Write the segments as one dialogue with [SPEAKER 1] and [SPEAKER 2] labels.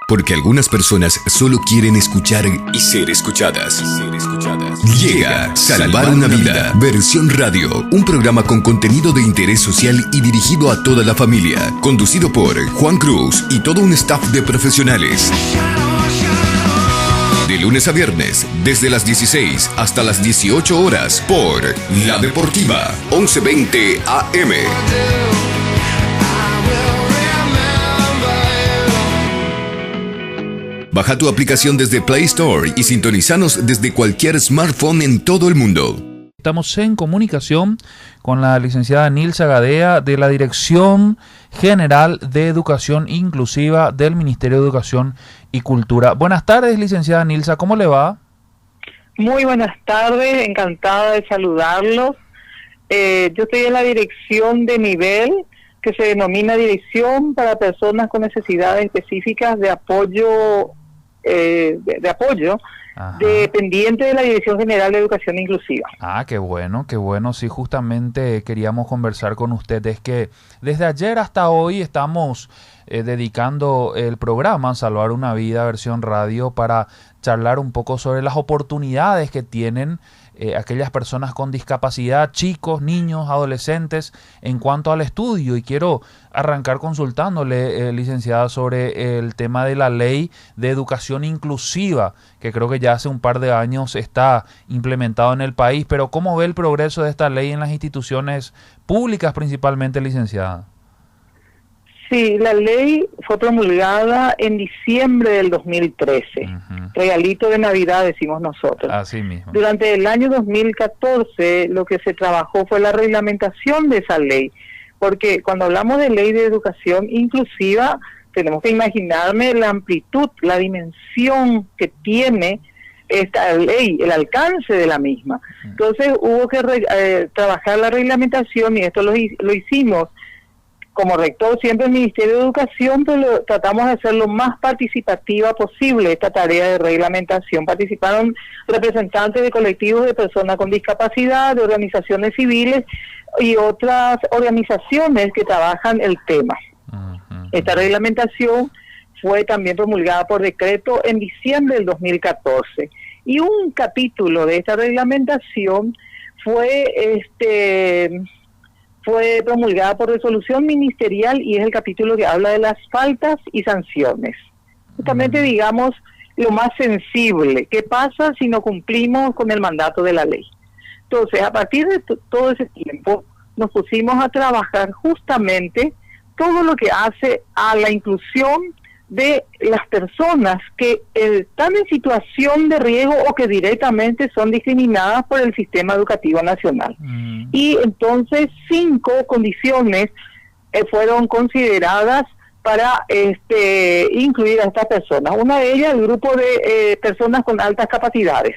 [SPEAKER 1] Porque algunas personas solo quieren escuchar y ser escuchadas. Llega Salvar una Vida, versión radio, un programa con contenido de interés social y dirigido a toda la familia, conducido por Juan Cruz y todo un staff de profesionales. De lunes a viernes, desde las 16 hasta las 18 horas, por La Deportiva, 1120 AM. Baja tu aplicación desde Play Store y sintonizanos desde cualquier smartphone en todo el mundo.
[SPEAKER 2] Estamos en comunicación con la licenciada Nilsa Gadea de la Dirección General de Educación Inclusiva del Ministerio de Educación y Cultura. Buenas tardes, licenciada Nilsa, ¿cómo le va?
[SPEAKER 3] Muy buenas tardes, encantada de saludarlos. Yo estoy en la dirección de nivel que se denomina Dirección para Personas con Necesidades Específicas de Apoyo, dependiente de la Dirección General de Educación Inclusiva.
[SPEAKER 2] Ah, qué bueno, sí, justamente queríamos conversar con usted. Es que desde ayer hasta hoy estamos dedicando el programa Salvar una Vida, versión radio, para charlar un poco sobre las oportunidades que tienen aquellas personas con discapacidad, chicos, niños, adolescentes, en cuanto al estudio. Y quiero arrancar consultándole, licenciada, sobre el tema de la Ley de Educación Inclusiva, que creo que ya hace un par de años está implementado en el país. Pero ¿cómo ve el progreso de esta ley en las instituciones públicas principalmente, licenciada?
[SPEAKER 3] Sí, la ley fue promulgada en diciembre del 2013, regalito de Navidad decimos nosotros.
[SPEAKER 2] Así mismo.
[SPEAKER 3] Durante el año 2014 lo que se trabajó fue la reglamentación de esa ley, porque cuando hablamos de ley de educación inclusiva tenemos que imaginarme la amplitud, la dimensión que tiene esta ley, el alcance de la misma. Entonces hubo que trabajar la reglamentación y esto lo hicimos. Como rector siempre el Ministerio de Educación, pero tratamos de hacer lo más participativa posible esta tarea de reglamentación. Participaron representantes de colectivos de personas con discapacidad, de organizaciones civiles y otras organizaciones que trabajan el tema. Esta reglamentación fue también promulgada por decreto en diciembre del 2014. Y un capítulo de esta reglamentación fue promulgada por resolución ministerial y es el capítulo que habla de las faltas y sanciones. Justamente, digamos, lo más sensible, ¿qué pasa si no cumplimos con el mandato de la ley? Entonces, a partir de todo ese tiempo, nos pusimos a trabajar justamente todo lo que hace a la inclusión de las personas que están en situación de riesgo o que directamente son discriminadas por el sistema educativo nacional. Y entonces 5 condiciones fueron consideradas para incluir a estas personas. Una de ellas, el grupo de personas con altas capacidades,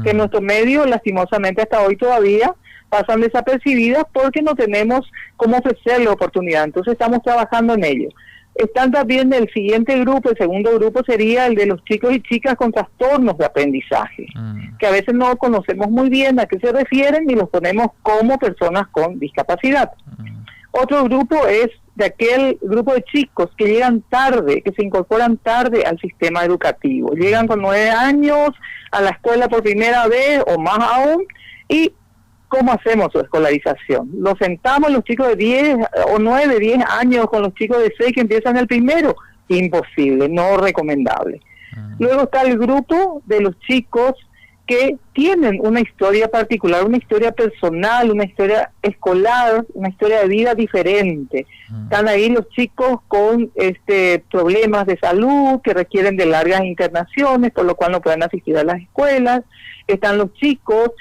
[SPEAKER 3] que en nuestro medio, lastimosamente hasta hoy todavía, pasan desapercibidas porque no tenemos cómo ofrecerle oportunidad. Entonces estamos trabajando en ello. Están también el siguiente grupo, el segundo grupo sería el de los chicos y chicas con trastornos de aprendizaje, que a veces no conocemos muy bien a qué se refieren y los ponemos como personas con discapacidad. Otro grupo es de aquel grupo de chicos que llegan tarde, que se incorporan tarde al sistema educativo. Llegan con 9 años a la escuela por primera vez o más aún, y ¿cómo hacemos su escolarización? Los sentamos los chicos de 10 o 9, 10 años con los chicos de 6 que empiezan el primero. Imposible, no recomendable. Luego está el grupo de los chicos que tienen una historia particular, una historia personal, una historia escolar, una historia de vida diferente. Están ahí los chicos con problemas de salud que requieren de largas internaciones, por lo cual no pueden asistir a las escuelas. Están los chicos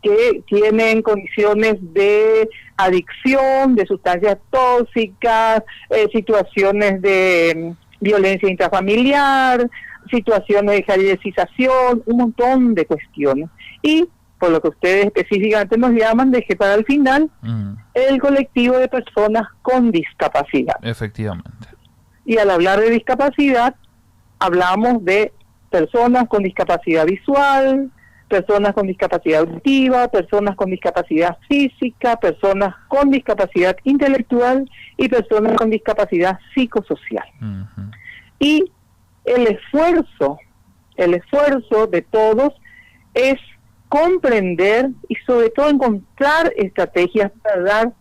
[SPEAKER 3] que tienen condiciones de adicción, de sustancias tóxicas, situaciones de violencia intrafamiliar, situaciones de jerarquización, un montón de cuestiones. Y por lo que ustedes específicamente nos llaman, dejé para el final, el colectivo de personas con discapacidad.
[SPEAKER 2] Efectivamente.
[SPEAKER 3] Y al hablar de discapacidad, hablamos de personas con discapacidad visual, personas con discapacidad auditiva, personas con discapacidad física, personas con discapacidad intelectual y personas con discapacidad psicosocial. Y esfuerzo de todos es comprender y sobre todo encontrar estrategias para dar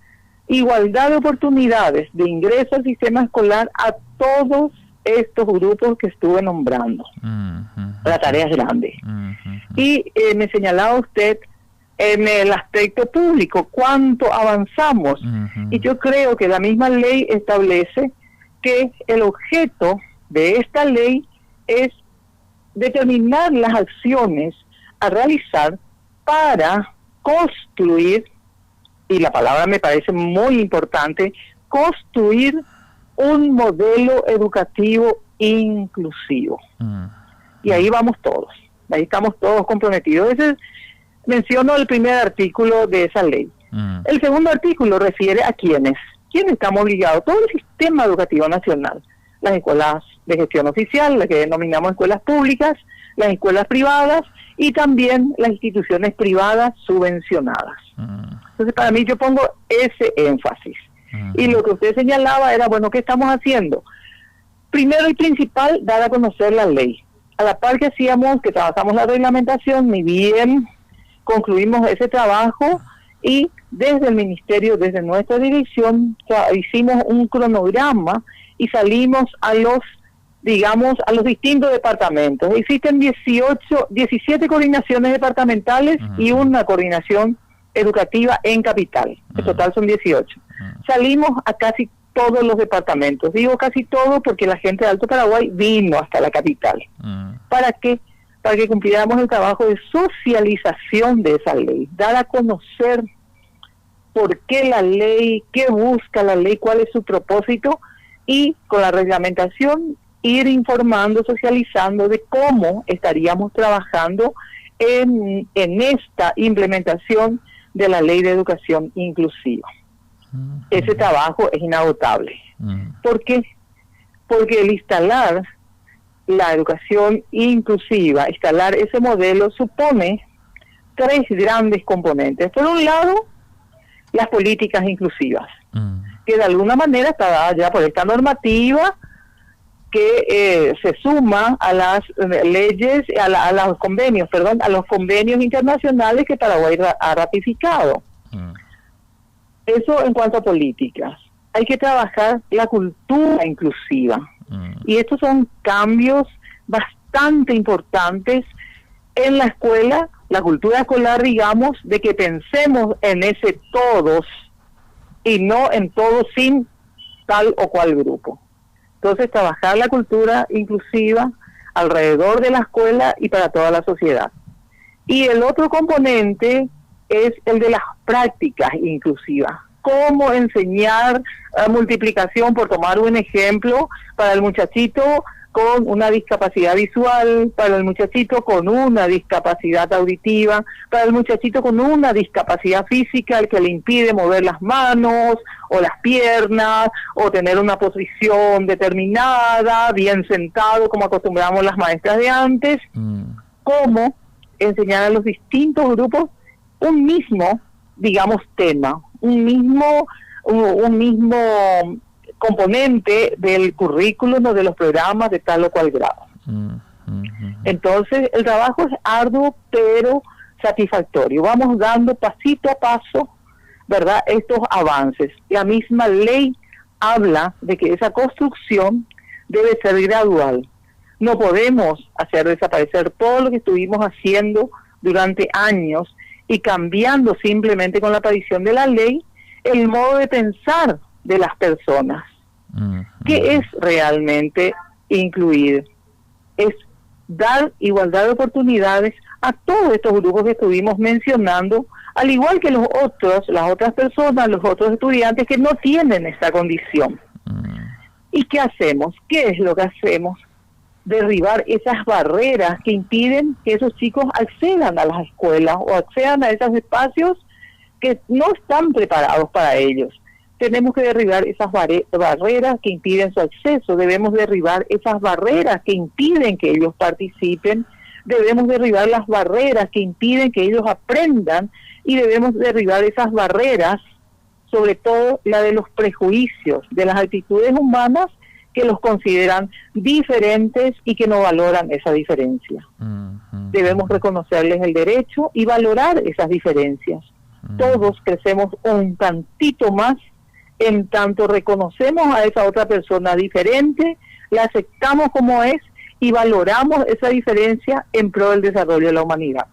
[SPEAKER 3] igualdad de oportunidades de ingreso al sistema escolar a todos estos grupos que estuve nombrando. La tarea es grande. Y me señalaba usted en el aspecto público, cuánto avanzamos. Y yo creo que la misma ley establece que el objeto de esta ley es determinar las acciones a realizar para construir, y la palabra me parece muy importante, construir un modelo educativo inclusivo. Y ahí vamos todos, ahí estamos todos comprometidos. Menciono el primer artículo de esa ley. El segundo artículo refiere a quiénes estamos obligados, todo el sistema educativo nacional, las escuelas de gestión oficial, las que denominamos escuelas públicas, las escuelas privadas y también las instituciones privadas subvencionadas. Entonces, para mí yo pongo ese énfasis. Y lo que usted señalaba era, bueno, ¿qué estamos haciendo? Primero y principal, dar a conocer la ley. A la par que trabajamos la reglamentación, ni bien concluimos ese trabajo y desde el ministerio, desde nuestra dirección, hicimos un cronograma y salimos a los distintos departamentos. Existen 17 coordinaciones departamentales y una coordinación educativa en capital. En total son 18. Salimos a casi todos los departamentos. Digo casi todo porque la gente de Alto Paraguay vino hasta la capital. ¿Para qué? Para que cumpliéramos el trabajo de socialización de esa ley, dar a conocer por qué la ley, qué busca la ley, cuál es su propósito, y con la reglamentación ir informando, socializando de cómo estaríamos trabajando en esta implementación de la Ley de Educación Inclusiva. Ese trabajo es inagotable. ¿Por qué? Porque el instalar la educación inclusiva, instalar ese modelo, supone 3 grandes componentes. Por un lado, las políticas inclusivas, que de alguna manera está dada ya por esta normativa que se suma a las leyes, a los convenios internacionales que Paraguay ha ratificado. Eso en cuanto a políticas. Hay que trabajar la cultura inclusiva. Y estos son cambios bastante importantes en la escuela, la cultura escolar, digamos, de que pensemos en ese todos y no en todos sin tal o cual grupo. Entonces, trabajar la cultura inclusiva alrededor de la escuela y para toda la sociedad. Y el otro componente es el de las prácticas inclusivas. Cómo enseñar multiplicación, por tomar un ejemplo, para el muchachito con una discapacidad visual, para el muchachito con una discapacidad auditiva, para el muchachito con una discapacidad física, el que le impide mover las manos o las piernas o tener una posición determinada, bien sentado, como acostumbramos las maestras de antes. Cómo enseñar a los distintos grupos un mismo, digamos, tema, un mismo componente del currículum o de los programas de tal o cual grado. Entonces, el trabajo es arduo, pero satisfactorio. Vamos dando pasito a paso, ¿verdad?, estos avances. La misma ley habla de que esa construcción debe ser gradual. No podemos hacer desaparecer todo lo que estuvimos haciendo durante años y cambiando simplemente con la aparición de la ley el modo de pensar de las personas. ¿Qué es realmente incluir? Es dar igualdad de oportunidades a todos estos grupos que estuvimos mencionando, al igual que las otras personas, los otros estudiantes que no tienen esta condición. ¿Y qué hacemos? ¿Qué es lo que hacemos? Derribar esas barreras que impiden que esos chicos accedan a las escuelas o accedan a esos espacios que no están preparados para ellos. Tenemos que derribar esas barreras que impiden su acceso, debemos derribar esas barreras que impiden que ellos participen, debemos derribar las barreras que impiden que ellos aprendan y debemos derribar esas barreras, sobre todo la de los prejuicios, de las actitudes humanas que los consideran diferentes y que no valoran esa diferencia. Debemos reconocerles el derecho y valorar esas diferencias. Todos crecemos un tantito más en tanto reconocemos a esa otra persona diferente, la aceptamos como es y valoramos esa diferencia en pro del desarrollo de la humanidad.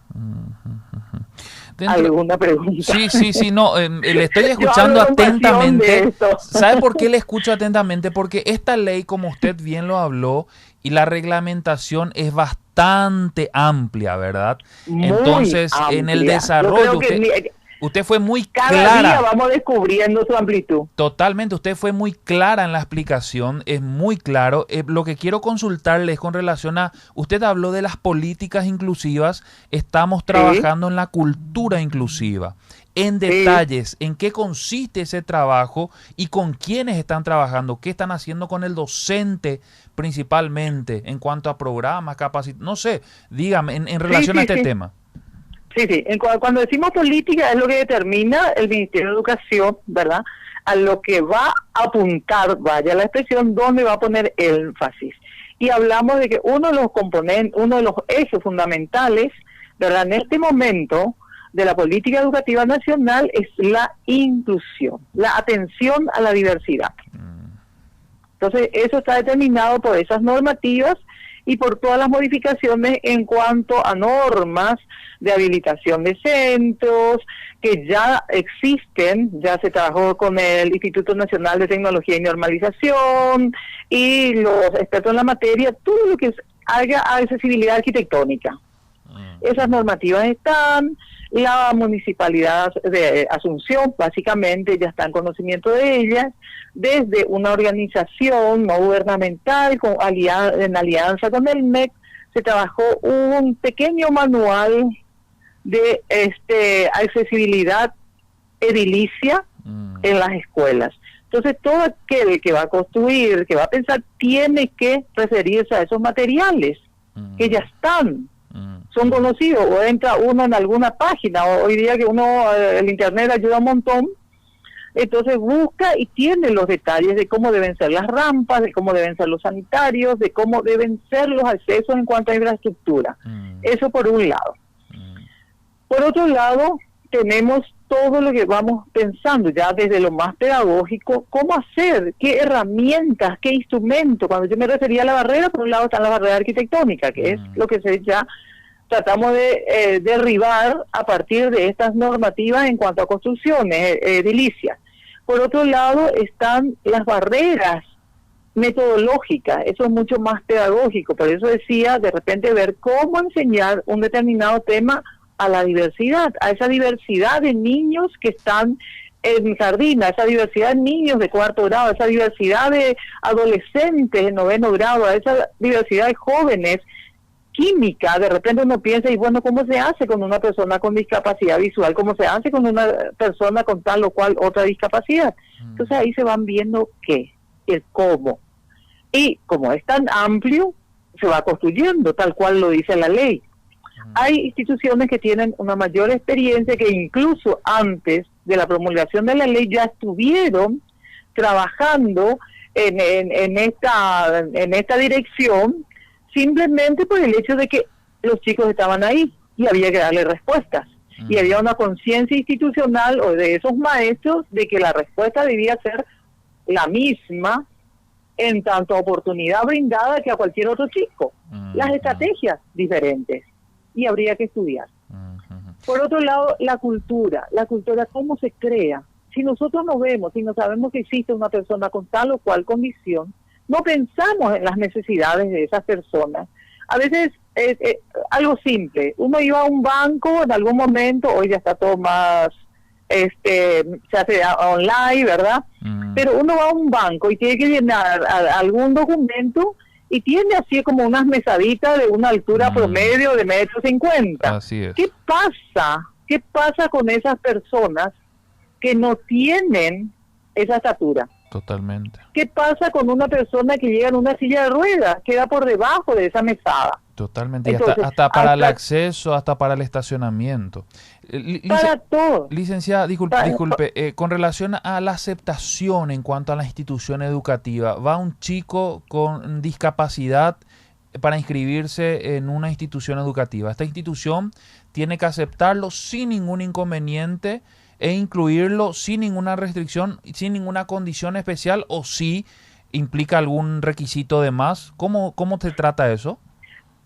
[SPEAKER 3] ¿Alguna pregunta?
[SPEAKER 2] Sí, no, le estoy escuchando atentamente. ¿Sabe por qué le escucho atentamente? Porque esta ley, como usted bien lo habló, y la reglamentación es bastante amplia, ¿verdad?
[SPEAKER 3] Muy
[SPEAKER 2] Entonces,
[SPEAKER 3] amplia.
[SPEAKER 2] en el desarrollo, usted fue muy
[SPEAKER 3] cada
[SPEAKER 2] clara.
[SPEAKER 3] Día vamos descubriendo su amplitud.
[SPEAKER 2] Totalmente, usted fue muy clara en la explicación, es muy claro. Lo que quiero consultarle es con relación a, usted habló de las políticas inclusivas, estamos trabajando en la cultura inclusiva. En detalles, ¿en qué consiste ese trabajo y con quiénes están trabajando? ¿Qué están haciendo con el docente principalmente en cuanto a programas, capacidades? No sé, dígame, en relación a este tema.
[SPEAKER 3] Sí. Cuando decimos política es lo que determina el Ministerio de Educación, ¿verdad? A lo que va a apuntar, vaya la expresión, dónde va a poner énfasis. Y hablamos de que uno de los componentes, uno de los ejes fundamentales, ¿verdad? En este momento de la política educativa nacional es la inclusión, la atención a la diversidad. Entonces, eso está determinado por esas normativas y por todas las modificaciones en cuanto a normas de habilitación de centros, que ya existen, ya se trabajó con el Instituto Nacional de Tecnología y Normalización, y los expertos en la materia, todo lo que haga accesibilidad arquitectónica. Esas normativas están, la Municipalidad de Asunción básicamente ya está en conocimiento de ellas, desde una organización no gubernamental en alianza con el MEC, se trabajó un pequeño manual de accesibilidad edilicia en las escuelas. Entonces todo aquel que va a construir, que va a pensar, tiene que referirse a esos materiales que ya están, son conocidos, o entra uno en alguna página, hoy día que el internet ayuda un montón, entonces busca y tiene los detalles de cómo deben ser las rampas, de cómo deben ser los sanitarios, de cómo deben ser los accesos en cuanto a infraestructura. Eso por un lado. Por otro lado, tenemos todo lo que vamos pensando ya desde lo más pedagógico, cómo hacer, qué herramientas, qué instrumentos. Cuando yo me refería a la barrera, por un lado está la barrera arquitectónica, que es lo que ya tratamos de derribar a partir de estas normativas en cuanto a construcciones edilicias. Por otro lado están las barreras metodológicas, eso es mucho más pedagógico, por eso decía, de repente ver cómo enseñar un determinado tema a la diversidad, a esa diversidad de niños que están en jardín, a esa diversidad de niños de cuarto grado, a esa diversidad de adolescentes de noveno grado, a esa diversidad de jóvenes. Química, de repente uno piensa, y bueno, ¿cómo se hace con una persona con discapacidad visual? ¿Cómo se hace con una persona con tal o cual otra discapacidad? Entonces ahí se van viendo qué, el cómo. Y como es tan amplio, se va construyendo, tal cual lo dice la ley. Hay instituciones que tienen una mayor experiencia, que incluso antes de la promulgación de la ley ya estuvieron trabajando en esta dirección, simplemente por el hecho de que los chicos estaban ahí y había que darle respuestas. Y había una conciencia institucional o de esos maestros de que la respuesta debía ser la misma en tanto oportunidad brindada que a cualquier otro chico. Las estrategias diferentes. Y habría que estudiar. Por otro lado, la cultura, cómo se crea. Si nosotros no vemos, si no sabemos que existe una persona con tal o cual condición, no pensamos en las necesidades de esas personas. A veces es algo simple. Uno iba a un banco en algún momento, hoy ya está todo más, se hace online, ¿verdad? Pero uno va a un banco y tiene que llenar algún documento y tiene así como unas mesaditas de una altura promedio de 1,50 m.
[SPEAKER 2] Así es.
[SPEAKER 3] ¿Qué pasa? ¿Qué pasa con esas personas que no tienen esa estatura?
[SPEAKER 2] Totalmente.
[SPEAKER 3] ¿Qué pasa con una persona que llega en una silla de ruedas? Queda por debajo de esa mesada.
[SPEAKER 2] Totalmente.
[SPEAKER 3] Entonces,
[SPEAKER 2] hasta para el acceso, hasta para el estacionamiento.
[SPEAKER 3] Para todo.
[SPEAKER 2] Licenciada, disculpe, con relación a la aceptación en cuanto a la institución educativa, va un chico con discapacidad para inscribirse en una institución educativa. Esta institución tiene que aceptarlo sin ningún inconveniente e incluirlo sin ninguna restricción, sin ninguna condición especial, o si implica algún requisito de más. ¿Cómo se trata eso?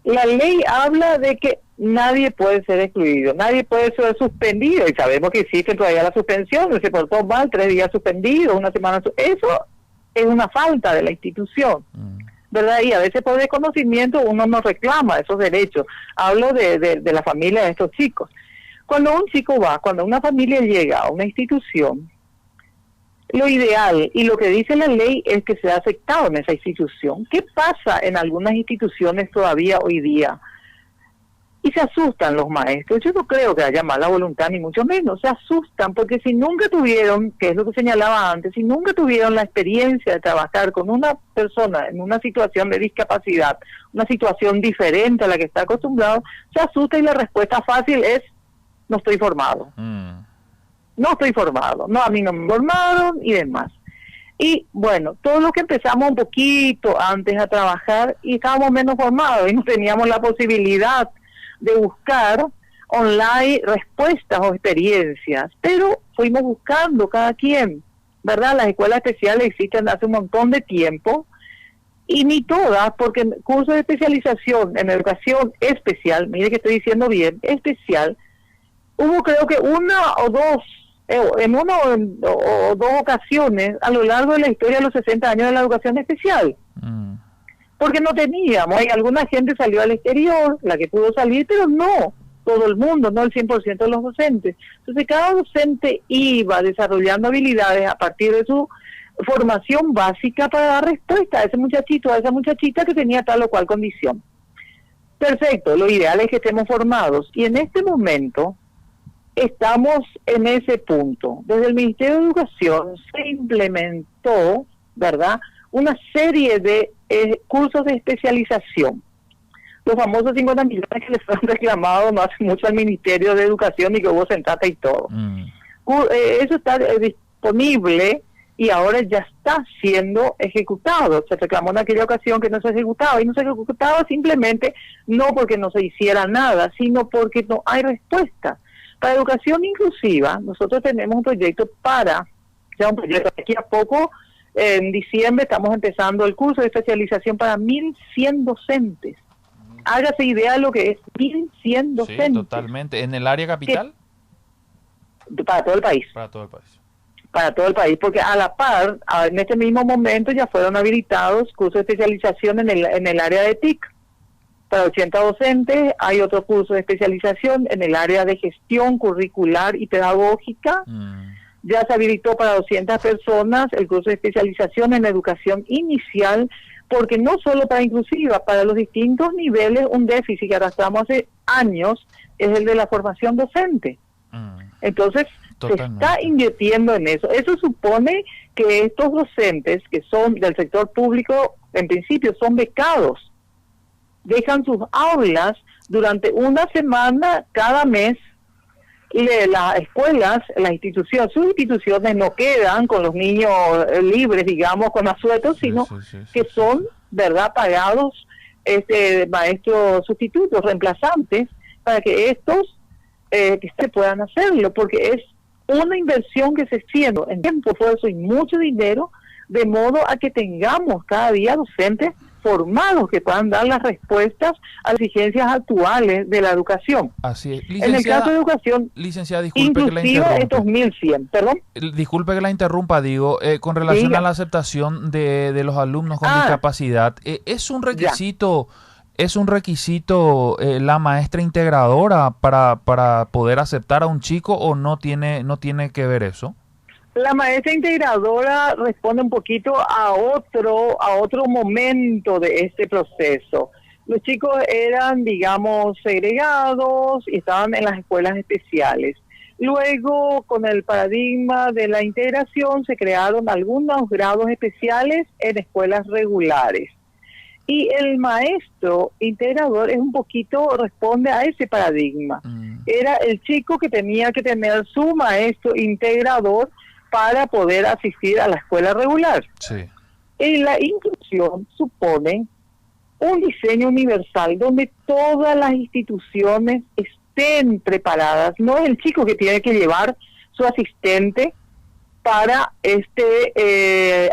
[SPEAKER 3] La ley habla de que nadie puede ser excluido, nadie puede ser suspendido, y sabemos que existe todavía la suspensión, se portó mal, 3 días suspendido, una semana, eso es una falta de la institución, ¿verdad? Y a veces por desconocimiento uno no reclama esos derechos. Hablo de la familia de estos chicos. Cuando un chico cuando una familia llega a una institución, lo ideal y lo que dice la ley es que sea aceptado en esa institución. ¿Qué pasa en algunas instituciones todavía hoy día? Y se asustan los maestros. Yo no creo que haya mala voluntad, ni mucho menos. Se asustan porque si nunca tuvieron, que es lo que señalaba antes, si nunca tuvieron la experiencia de trabajar con una persona en una situación de discapacidad, una situación diferente a la que está acostumbrado, se asusta y la respuesta fácil es: no estoy formado. No estoy formado, no, a mí no me formaron y demás. Y bueno, todos los que empezamos un poquito antes a trabajar y estábamos menos formados y no teníamos la posibilidad de buscar online respuestas o experiencias, pero fuimos buscando cada quien, ¿verdad? Las escuelas especiales existen hace un montón de tiempo, y ni todas, porque cursos de especialización en educación especial, mire que estoy diciendo bien, especial, hubo creo que una o dos ocasiones a lo largo de la historia de los 60 años de la educación especial. Porque no teníamos, hay alguna gente salió al exterior, la que pudo salir, pero no todo el mundo, no el 100% de los docentes. Entonces cada docente iba desarrollando habilidades a partir de su formación básica para dar respuesta a ese muchachito, a esa muchachita que tenía tal o cual condición. Perfecto, lo ideal es que estemos formados, y en este momento estamos en ese punto. Desde el Ministerio de Educación se implementó, ¿verdad?, una serie de cursos de especialización. Los famosos 50 millones que les fueron reclamados no hace mucho al Ministerio de Educación y que hubo sentata y todo. Eso está disponible y ahora ya está siendo ejecutado. Se reclamó en aquella ocasión que no se ejecutaba, y no se ejecutaba simplemente no porque no se hiciera nada, sino porque no hay respuesta. Para educación inclusiva, nosotros tenemos un proyecto aquí a poco, en diciembre estamos empezando el curso de especialización para 1.100 docentes. Hágase idea de lo que es 1.100 docentes.
[SPEAKER 2] Sí, totalmente. ¿En el área capital?
[SPEAKER 3] Para todo el país.
[SPEAKER 2] Para todo el país.
[SPEAKER 3] Para todo el país, porque a la par, en este mismo momento ya fueron habilitados cursos de especialización en el área de TIC. Para 80 docentes hay otro curso de especialización en el área de gestión curricular y pedagógica. Ya se habilitó para 200 personas el curso de especialización en educación inicial, porque no solo para inclusiva, para los distintos niveles, un déficit que arrastramos hace años es el de la formación docente. Entonces, totalmente. Se está invirtiendo en eso. Eso supone que estos docentes que son del sector público, en principio son becados, dejan sus aulas durante una semana cada mes. Las escuelas, las instituciones, sus instituciones no quedan con los niños libres, digamos, con asuetos, sino que son, ¿verdad?, pagados maestros sustitutos, reemplazantes, para que estos que se puedan hacerlo, porque es una inversión que se está haciendo en tiempo, esfuerzo y mucho dinero, de modo a que tengamos cada día docentes formados que puedan dar las respuestas a las exigencias actuales de la educación.
[SPEAKER 2] Así es.
[SPEAKER 3] En el caso de educación,
[SPEAKER 2] licenciada, disculpe que la
[SPEAKER 3] interrumpa. Estos 1.100, perdón.
[SPEAKER 2] Disculpe que la interrumpa, digo, con relación a la aceptación de los alumnos con discapacidad, ¿es un requisito, la maestra integradora para poder aceptar a un chico, o no tiene que ver eso?
[SPEAKER 3] La maestra integradora responde un poquito a otro momento de este proceso. Los chicos eran, digamos, segregados y estaban en las escuelas especiales. Luego, con el paradigma de la integración, se crearon algunos grados especiales en escuelas regulares. Y el maestro integrador es un poquito, responde a ese paradigma. era el chico que tenía que tener su maestro integrador para poder asistir a la escuela regular.
[SPEAKER 2] Sí.
[SPEAKER 3] Y la inclusión supone un diseño universal donde todas las instituciones estén preparadas. No es el chico que tiene que llevar su asistente para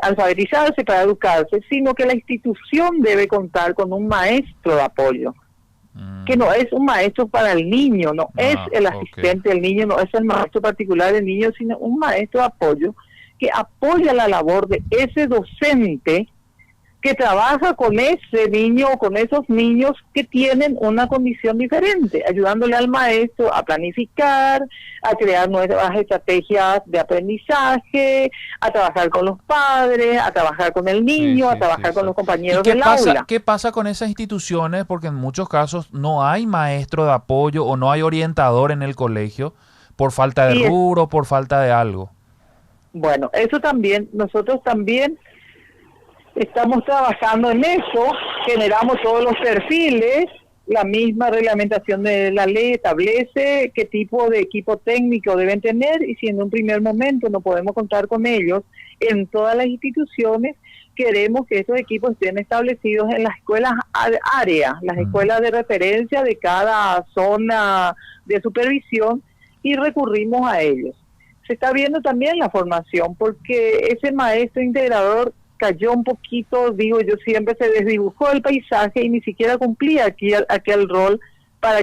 [SPEAKER 3] alfabetizarse, para educarse, sino que la institución debe contar con un maestro de apoyo, que no es un maestro para el niño, no es el asistente del niño, no es el maestro particular del niño, sino un maestro de apoyo que apoya la labor de ese docente que trabaja con ese niño o con esos niños que tienen una condición diferente, ayudándole al maestro a planificar, a crear nuevas estrategias de aprendizaje, a trabajar con los padres, a trabajar con el niño, a trabajar con los compañeros del aula.
[SPEAKER 2] ¿Qué pasa con esas instituciones? Porque en muchos casos no hay maestro de apoyo o no hay orientador en el colegio por falta de rubro, por falta de algo.
[SPEAKER 3] Bueno, eso también, nosotros también estamos trabajando en eso, generamos todos los perfiles, la misma reglamentación de la ley establece qué tipo de equipo técnico deben tener y si en un primer momento no podemos contar con ellos en todas las instituciones, queremos que esos equipos estén establecidos en las escuelas áreas, las escuelas de referencia de cada zona de supervisión y recurrimos a ellos. Se está viendo también la formación porque ese maestro integrador cayó un poquito, digo yo siempre, se desdibujó el paisaje y ni siquiera cumplía aquel rol para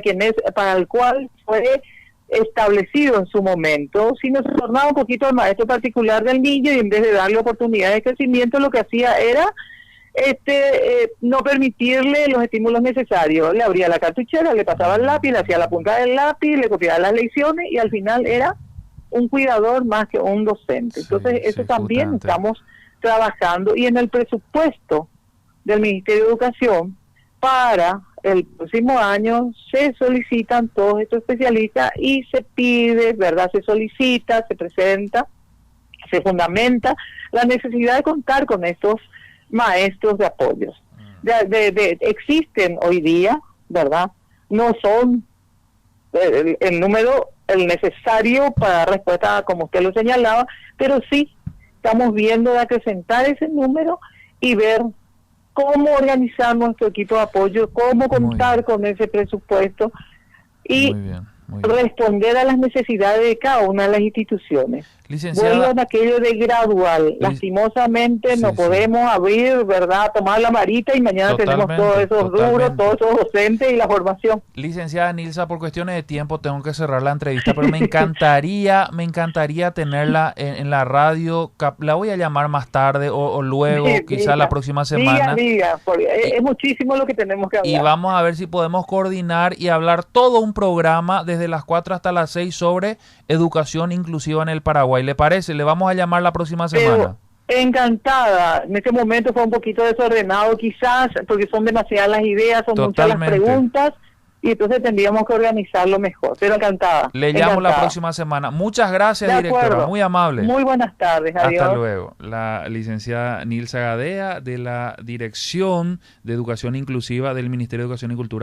[SPEAKER 3] el cual fue establecido en su momento, sino se tornaba un poquito el maestro particular del niño y en vez de darle oportunidades de crecimiento lo que hacía era no permitirle los estímulos necesarios. Le abría la cartuchera, le pasaba el lápiz, le hacía la punta del lápiz, le copiaba las lecciones y al final era un cuidador más que un docente. Entonces eso también estamos trabajando y en el presupuesto del Ministerio de Educación para el próximo año se solicitan todos estos especialistas y se pide, ¿verdad? Se solicita, se presenta, se fundamenta la necesidad de contar con estos maestros de apoyo. Existen hoy día, ¿verdad? No son el número el necesario para dar respuesta como usted lo señalaba, pero sí estamos viendo de acrecentar ese número y ver cómo organizar nuestro equipo de apoyo, cómo contar con ese presupuesto y responder a las necesidades de cada una de las instituciones. Vuelvo a aquello de gradual. Lastimosamente no podemos abrir, ¿verdad?, tomar la marita y mañana tenemos todos esos rubros, todos esos docentes y la formación.
[SPEAKER 2] Licenciada Nilsa, por cuestiones de tiempo tengo que cerrar la entrevista, pero me encantaría tenerla en la radio. La voy a llamar más tarde o luego, quizá la próxima semana.
[SPEAKER 3] Es muchísimo lo que tenemos que hablar.
[SPEAKER 2] Y vamos a ver si podemos coordinar y hablar todo un programa desde las 4 hasta las 6 sobre educación inclusiva en el Paraguay. ¿Le parece? Le vamos a llamar la próxima semana.
[SPEAKER 3] Encantada. En este momento fue un poquito desordenado quizás, porque son demasiadas las ideas, son muchas las preguntas, y entonces tendríamos que organizarlo mejor. Pero encantada.
[SPEAKER 2] Le llamo la próxima semana. Muchas gracias, directora. Muy amable.
[SPEAKER 3] Muy buenas tardes. Adiós.
[SPEAKER 2] Hasta luego. La licenciada Nilsa Gadea, de la Dirección de Educación Inclusiva del Ministerio de Educación y Cultura.